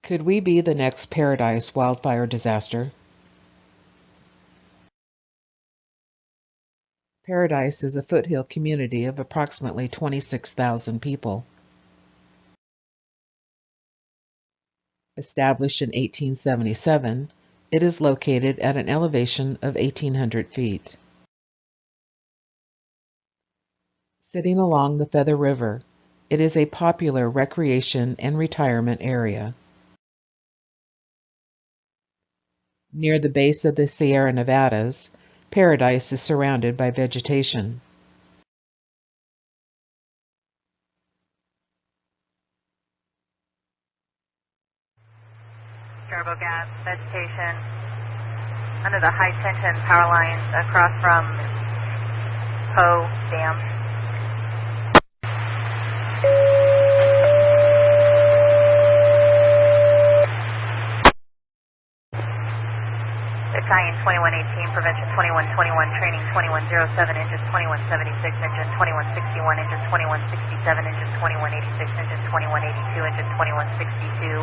Could we be the next Paradise wildfire disaster? Paradise is a foothill community of approximately 26,000 people. Established in 1877, it is located at an elevation of 1,800 feet. Sitting along the Feather River, it is a popular recreation and retirement area. Near the base of the Sierra Nevadas, Paradise is surrounded by vegetation. Turbo gas, vegetation, under the high tension power lines across from Poe Dam. Battalion 2118, Prevention 2121, Training 2107, Engine 2176, Engine 2161, Engine 2167, Engine 2186, Engine 2182, Engine 2162.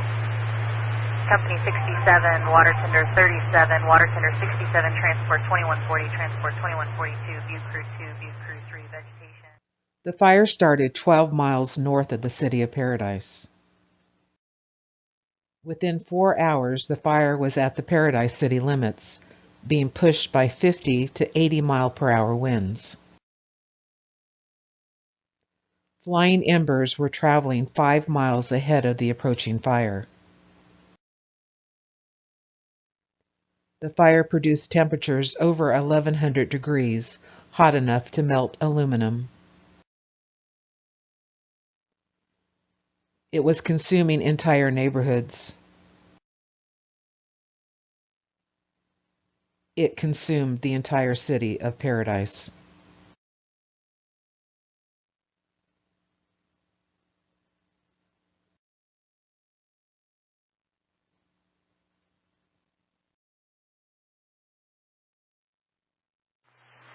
Company 67, Water Tender 37, Water Tender 67, Transport 2140, Transport 2142, View Crew 2, View Crew 3, vegetation. The fire started 12 miles north of the city of Paradise. Within 4 hours, the fire was at the Paradise city limits, being pushed by 50 to 80 mile per hour winds. Flying embers were traveling 5 miles ahead of the approaching fire. The fire produced temperatures over 1,100 degrees, hot enough to melt aluminum. It was consuming entire neighborhoods. It consumed the entire city of Paradise.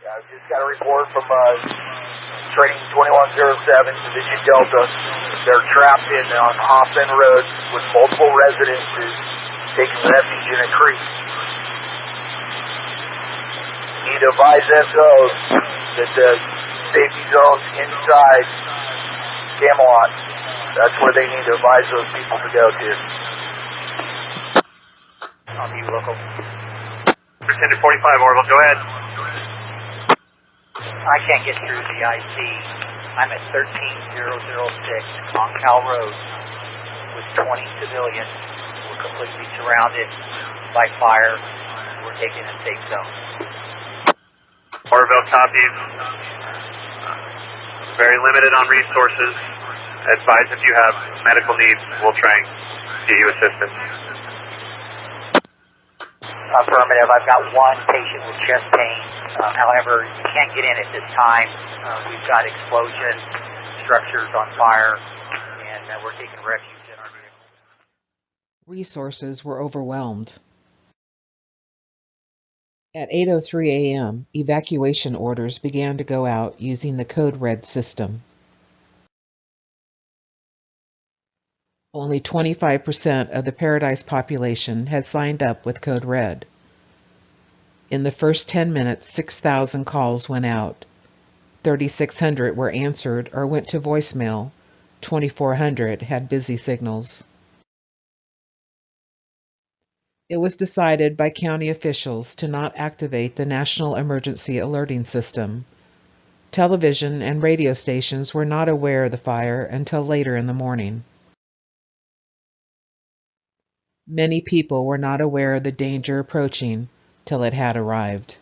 I've just got a report from Training 2107, Division Delta. They're trapped on Hoffman Road with multiple residences taking refuge in a creek. Need to advise SOs that the safety zones inside Camelot, that's where they need to advise those people to go to. On you, local. 10 to 45, Orville, go ahead. I can't get through the IC. I'm at 13006 on Cal Road with 20 civilians. We're completely surrounded by fire. We're taking a safe zone. Orville copies. Very limited on resources. Advise if you have medical needs, we'll try and get you assistance. Affirmative. I've got one patient with chest pain. However, you can't get in at this time. We've got explosion, structures on fire, and we're taking refuge in our vehicle. Resources were overwhelmed. At 8:03 a.m., evacuation orders began to go out using the Code Red system. Only 25% of the Paradise population had signed up with Code Red. In the first 10 minutes, 6,000 calls went out. 3,600 were answered or went to voicemail. 2,400 had busy signals. It was decided by county officials to not activate the National Emergency Alerting System. Television and radio stations were not aware of the fire until later in the morning. Many people were not aware of the danger approaching till it had arrived.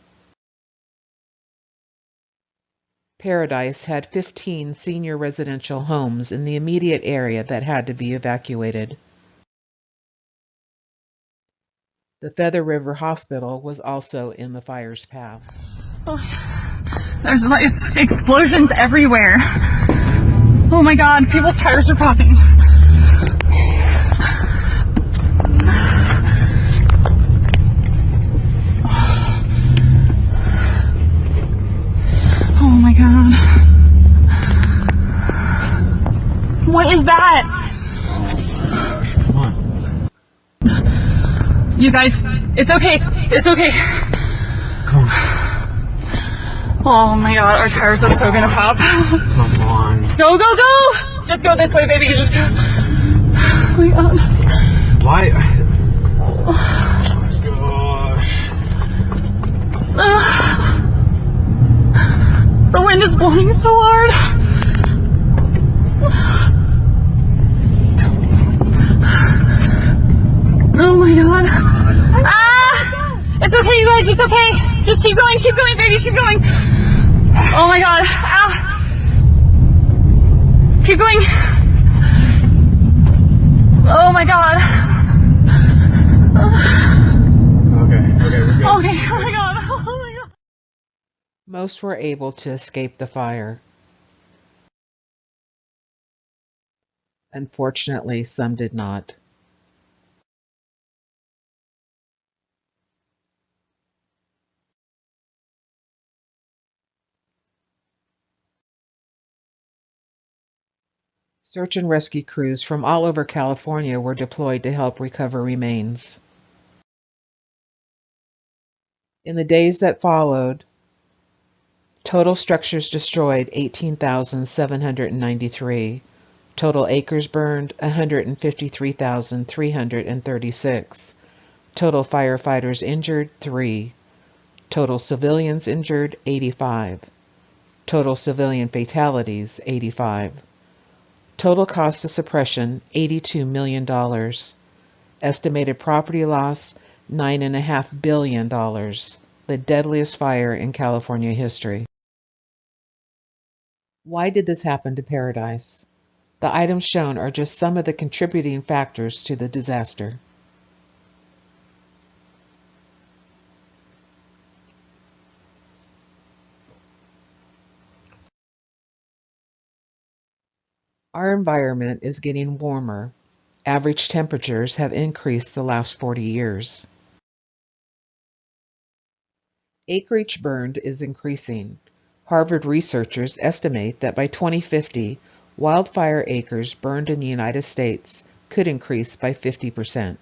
Paradise had 15 senior residential homes in the immediate area that had to be evacuated. The Feather River Hospital was also in the fire's path. There's explosions everywhere. Oh my God, people's tires are popping. Oh my God. What is that? Oh my gosh, come on. You guys, it's okay. It's okay. Come on. Oh my god, our tires are so gonna pop. Come on. Go, go, go! Just go this way, baby. Just go. Oh my god. Why? Oh my gosh. The wind is blowing so hard. Oh my god. Ah! It's okay, you guys. It's okay. Just keep going, baby. Keep going. Oh my god. Ah! Keep going. Oh my god. Okay, we're good. Okay, oh my god. Oh my god. Most were able to escape the fire. Unfortunately, some did not. Search and rescue crews from all over California were deployed to help recover remains. In the days that followed, total structures destroyed 18,793. Total acres burned 153,336. Total firefighters injured 3. Total civilians injured 85. Total civilian fatalities 85. Total cost of suppression $82 million. Estimated property loss $9.5 billion. The deadliest fire in California history. Why did this happen to Paradise? The items shown are just some of the contributing factors to the disaster. Our environment is getting warmer. Average temperatures have increased the last 40 years. Acreage burned is increasing. Harvard researchers estimate that by 2050, wildfire acres burned in the United States could increase by 50%.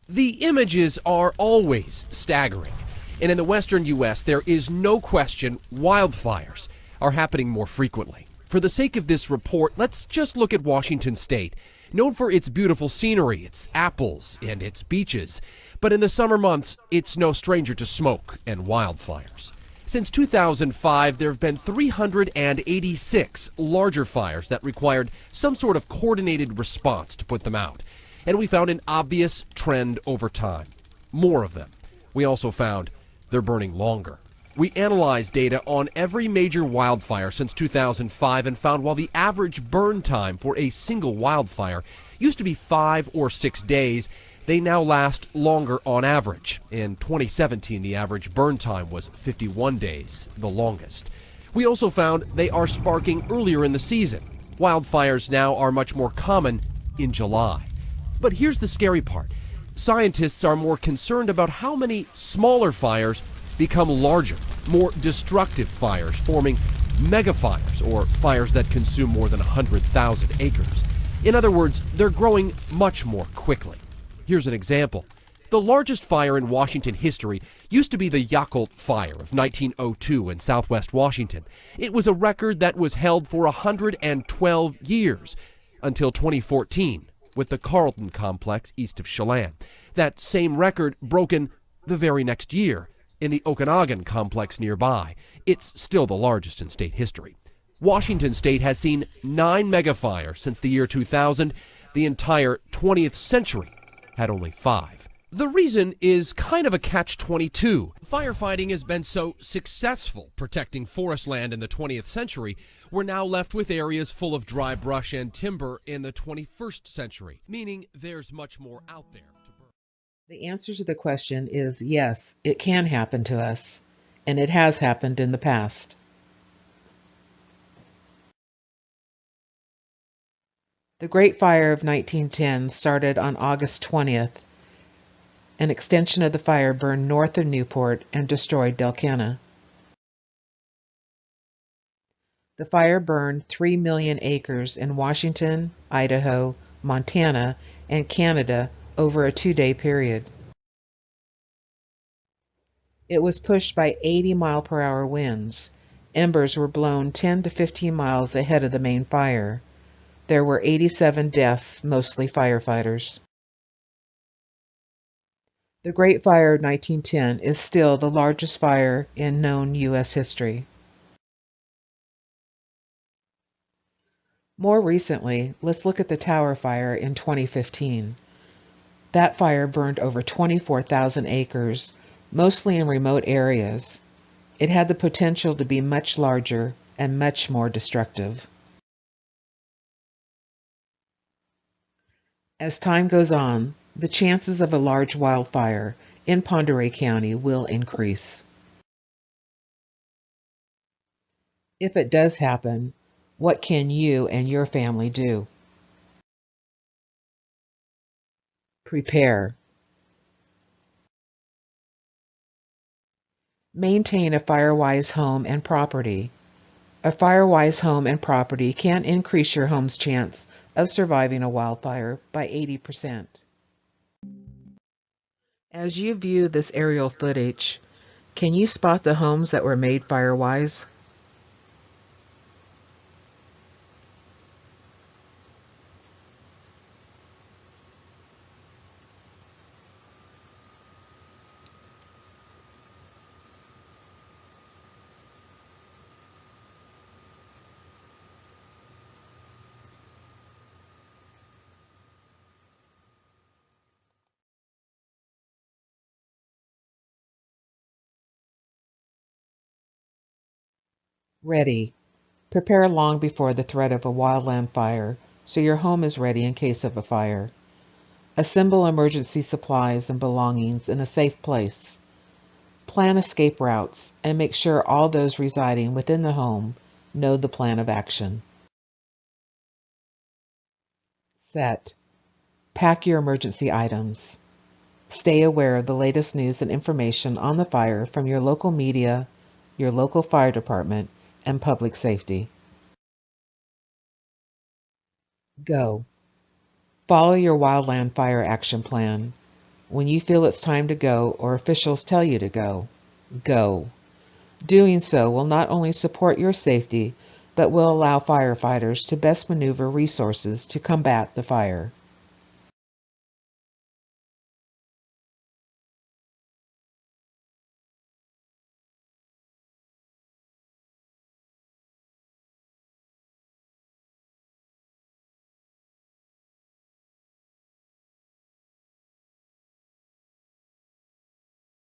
The images are always staggering. And in the western U.S., there is no question wildfires are happening more frequently. For the sake of this report, let's just look at Washington State, known for its beautiful scenery, its apples, and its beaches. But in the summer months, it's no stranger to smoke and wildfires. Since 2005, there have been 386 larger fires that required some sort of coordinated response to put them out. And we found an obvious trend over time. More of them. We also found they're burning longer. We analyzed data on every major wildfire since 2005 and found while the average burn time for a single wildfire used to be 5 or 6 days, they now last longer on average. In 2017, the average burn time was 51 days, the longest. We also found they are sparking earlier in the season. Wildfires now are much more common in July. But here's the scary part. Scientists are more concerned about how many smaller fires become larger, more destructive fires, forming megafires, or fires that consume more than 100,000 acres. In other words, they're growing much more quickly. Here's an example. The largest fire in Washington history used to be the Yakult Fire of 1902 in southwest Washington. It was a record that was held for 112 years, until 2014, with the Carlton Complex east of Chelan. That same record broken the very next year, in the Okanagan Complex nearby. It's still the largest in state history. Washington State has seen 9 megafires since the year 2000. The entire 20th century had only 5. The reason is kind of a catch-22. Firefighting has been so successful protecting forest land in the 20th century, we're now left with areas full of dry brush and timber in the 21st century, meaning there's much more out there. The answer to the question is yes, it can happen to us, and it has happened in the past. The Great Fire of 1910 started on August 20th. An extension of the fire burned north of Newport and destroyed Delcana. The fire burned 3 million acres in Washington, Idaho, Montana, and Canada over a 2-day period. It was pushed by 80-mile-per-hour winds. Embers were blown 10 to 15 miles ahead of the main fire. There were 87 deaths, mostly firefighters. The Great Fire of 1910 is still the largest fire in known U.S. history. More recently, let's look at the Tower Fire in 2015. That fire burned over 24,000 acres, mostly in remote areas. It had the potential to be much larger and much more destructive. As time goes on, the chances of a large wildfire in Pend Oreille County will increase. If it does happen, what can you and your family do? Prepare. Maintain a fire-wise home and property. A fire-wise home and property can increase your home's chance of surviving a wildfire by 80%. As you view this aerial footage, can you spot the homes that were made fire-wise? Ready. Prepare long before the threat of a wildland fire so your home is ready in case of a fire. Assemble emergency supplies and belongings in a safe place. Plan escape routes and make sure all those residing within the home know the plan of action. Set. Pack your emergency items. Stay aware of the latest news and information on the fire from your local media, your local fire department, and public safety. Go. Follow your wildland fire action plan. When you feel it's time to go or officials tell you to go, go. Doing so will not only support your safety, but will allow firefighters to best maneuver resources to combat the fire.